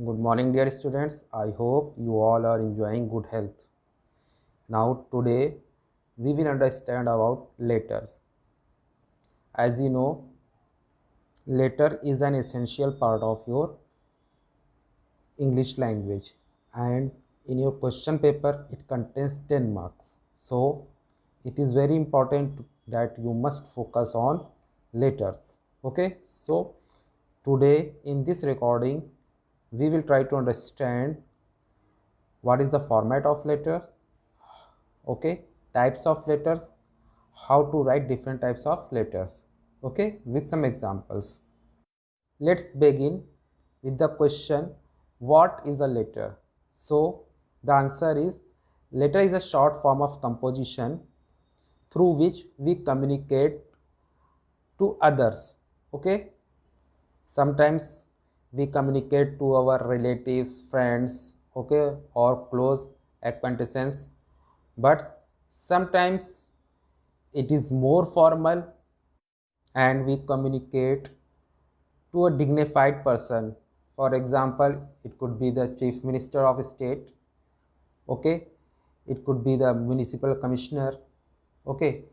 Good morning, dear students. I hope you all are enjoying good health. Now, today we will understand about letters. As you know, letter is an essential part of your English language, and in your question paper, it contains 10 marks. So, it is very important that you must focus on letters. Okay, so today in this recording, we will try to understand what is the format of letter, okay, types of letters, how to write different types of letters, okay, with some examples. Let's begin with the question, what is a letter? So the answer is, letter is a short form of composition through which we communicate to others, okay. Sometimes we communicate to our relatives, friends, okay, or close acquaintances, but sometimes it is more formal and we communicate to a dignified person. For example, it could be the chief minister of a state, okay, it could be the municipal commissioner, okay,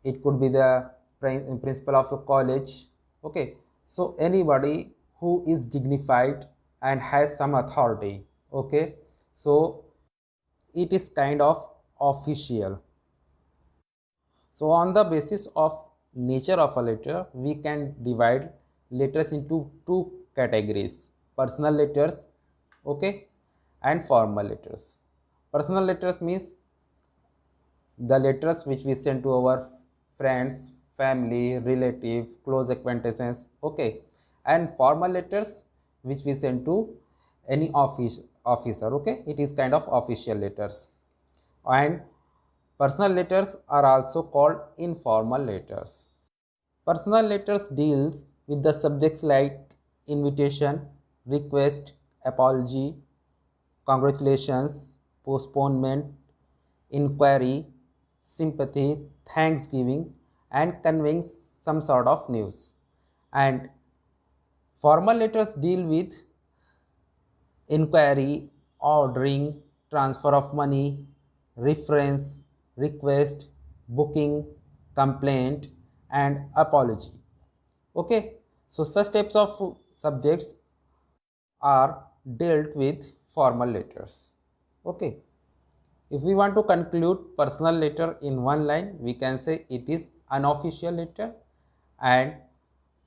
it could be the principal of a college, okay. So anybody who is dignified and has some authority, okay, so it is kind of official. So on the basis of nature of a letter, we can divide letters into two categories: personal letters, okay, and formal letters. Personal letters means the letters which we send to our friends, family, relative, close acquaintances, okay, and formal letters which we send to any officer, okay, it is kind of official letters. And personal letters are also called informal letters. Personal letters deals with the subjects like invitation, request, apology, congratulations, postponement, inquiry, sympathy, thanksgiving, and conveying some sort of news. And formal letters deal with inquiry, ordering, transfer of money, reference, request, booking, complaint, and apology. Okay, so such types of subjects are dealt with formal letters. Okay, if we want to conclude personal letter in one line, we can say it is unofficial letter and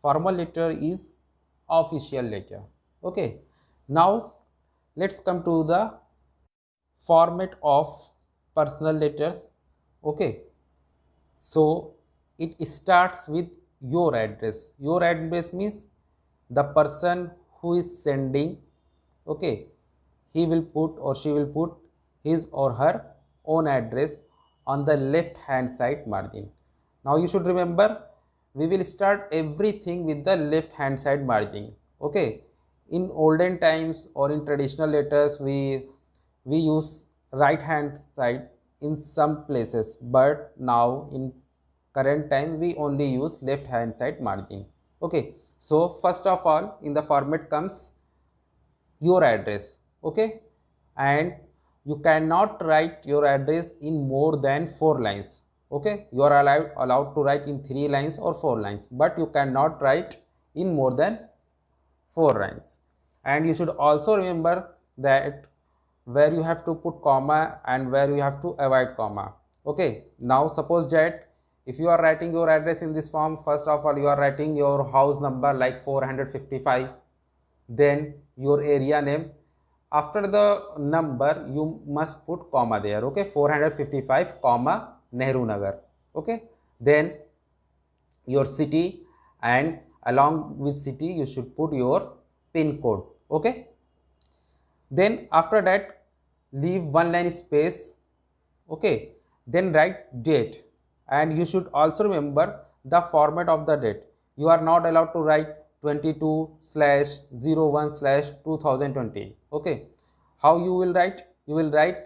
formal letter is official letter. Okay, now let's come to the format of personal letters, okay. So it starts with your address. Your address means the person who is sending, okay, he will put or she will put his or her own address on the left hand side margin. Now you should remember, we will start everything with the left hand side margin, okay. In olden times or in traditional letters, we use right hand side in some places, but now in current time we only use left hand side margin, okay. So first of all, in the format comes your address, okay, and you cannot write your address in more than 4 lines, okay. You are allowed to write in 3 lines or 4 lines, but you cannot write in more than 4 lines. And you should also remember that where you have to put comma and where you have to avoid comma, okay. Now suppose that if you are writing your address in this form, first of all you are writing your house number like 455, then your area name, after the number you must put comma there, okay. 455 comma Nehru Nagar, okay. Then your city, and along with city you should put your pin code, okay. Then after that leave one line space, okay. Then write date, and you should also remember the format of the date. You are not allowed to write 22/01/2020, okay. How you will write? You will write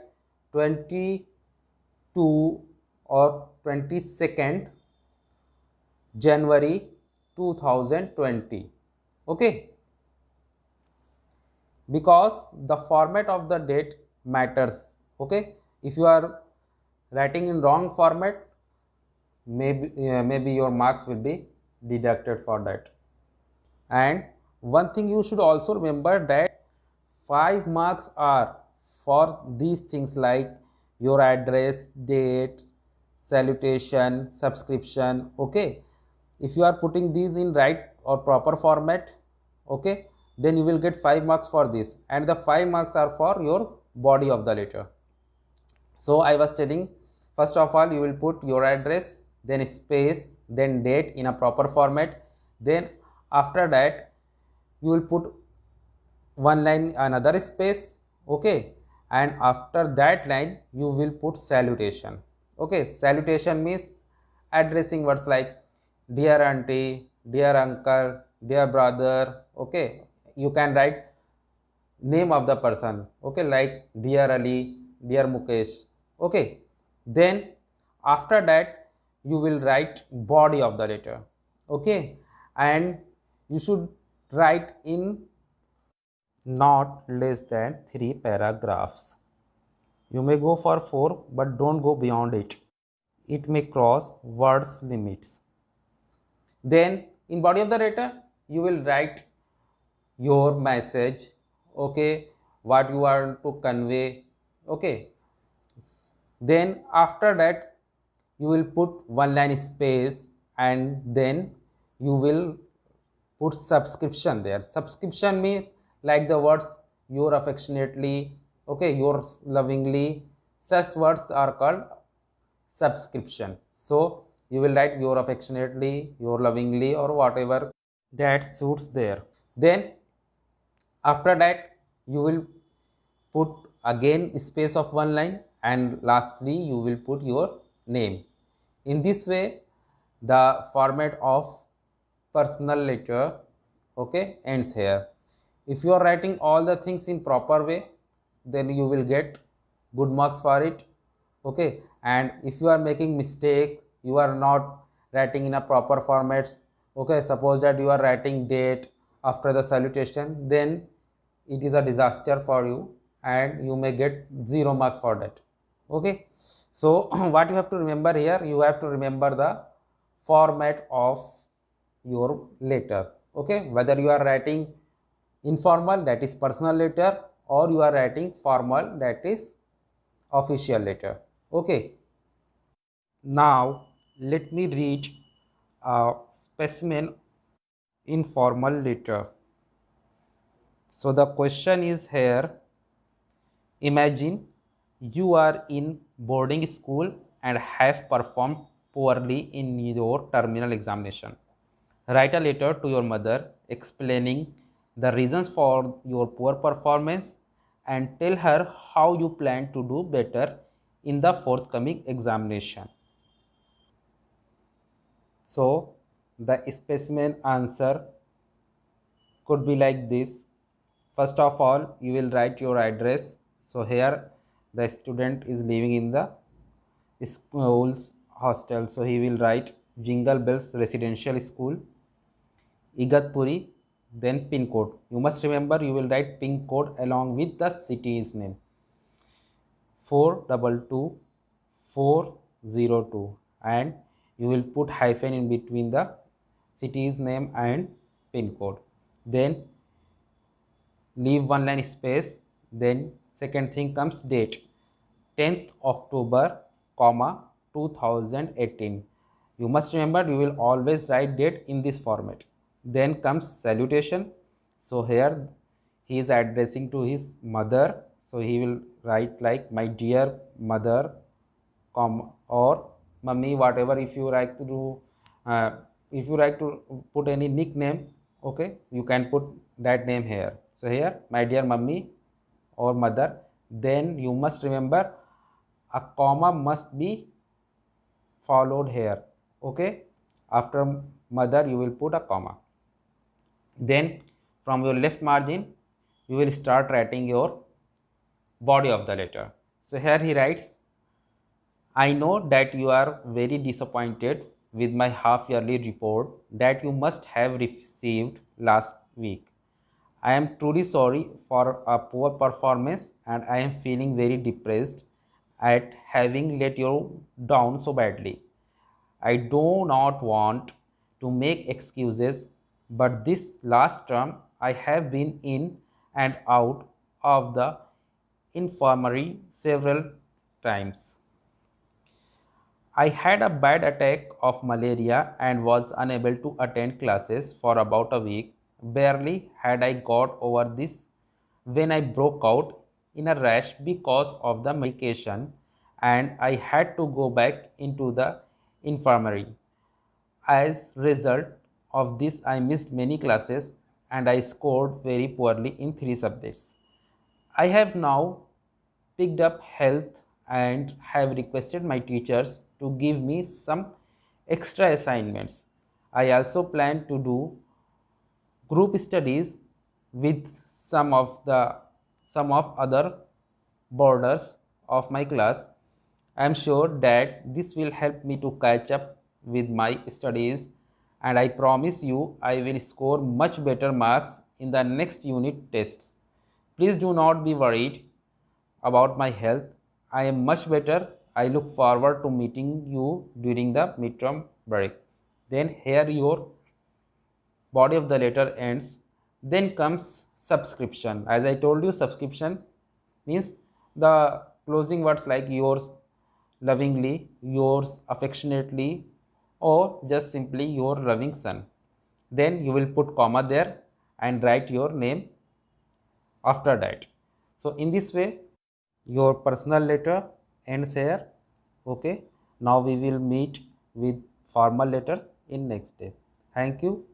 22 or 22nd January 2020, okay. because the format of the date matters. Okay, if you are writing in wrong format, maybe your marks will be deducted for that. And one thing you should also remember, that 5 marks are for these things like your address, date, salutation, subscription. Okay, if you are putting these in right or proper format, okay, then you will get 5 marks for this, and the 5 marks are for your body of the letter. So I was telling, first of all you will put your address, then space, then date in a proper format. Then after that you will put one line another space. Okay, and after that line you will put salutation. Okay, salutation means addressing words like dear auntie, dear uncle, dear brother. Okay, you can write name of the person. Okay, like dear Ali, dear Mukesh. Okay, then after that you will write body of the letter. Okay, and you should write in not less than 3 paragraphs. You may go for 4, but don't go beyond it. It may cross words limits. Then in body of the letter you will write your message. Okay, what you want to convey. Okay, then after that you will put one line space, and then you will put subscription there. Subscription means like the words your affectionately, okay, yours lovingly, such words are called subscription. So you will write your affectionately, your lovingly, or whatever that suits there. Then after that you will put again space of one line, and lastly you will put your name. In this way the format of personal letter, okay, ends here. If you are writing all the things in proper way, then you will get good marks for it. Okay, and if you are making mistake, you are not writing in a proper format. Okay, suppose that you are writing date after the salutation, then it is a disaster for you and you may get 0 marks for that. Okay, so what you have to remember here, you have to remember the format of your letter. Okay, whether you are writing informal, that is personal letter, or you are writing formal, that is official letter. Okay, now let me read a specimen in formal letter. So the question is here, imagine you are in boarding school and have performed poorly in your terminal examination. Write a letter to your mother explaining the reasons for your poor performance and tell her how you plan to do better in the forthcoming examination. So the specimen answer could be like this. First of all, you will write your address. So here the student is living in the school's hostel. So he will write Jingle Bells Residential School, Igatpuri, then pin code. You must remember you will write pin code along with the city's name. 422 and you will put hyphen in between the city's name and pin code. Then leave one line space. Then second thing comes date, 10th October, comma 2018. You must remember you will always write date in this format. Then comes salutation. So here he is addressing to his mother, so he will write like my dear mother, comma, or mummy, whatever. If you like to do if you like to put any nickname, okay, you can put that name here. So here my dear mummy or mother. Then you must remember a comma must be followed here. Okay, after mother you will put a comma. Then from your left margin you will start writing your body of the letter. So here he writes, I know that you are very disappointed with my half yearly report that you must have received last week. I am truly sorry for a poor performance and I am feeling very depressed at having let you down so badly. I do not want to make excuses, but this last term I have been in and out of the infirmary several times. I had a bad attack of malaria and was unable to attend classes for about a week. Barely had I got over this when I broke out in a rash because of the medication and I had to go back into the infirmary. As result of this, I missed many classes and I scored very poorly in 3 subjects. I have now picked up health and have requested my teachers to give me some extra assignments. I also plan to do group studies with some of other boarders of my class. I am sure that this will help me to catch up with my studies and I promise you I will score much better marks in the next unit tests. Please do not be worried about my health. I am much better. I look forward to meeting you during the midterm break. Then here your body of the letter ends. Then comes subscription. As I told you, subscription means the closing words like yours lovingly, yours affectionately, or just simply your loving son. Then you will put comma there and write your name after that. So in this way your personal letter ends here. Okay, now we will meet with formal letters in next day. Thank you.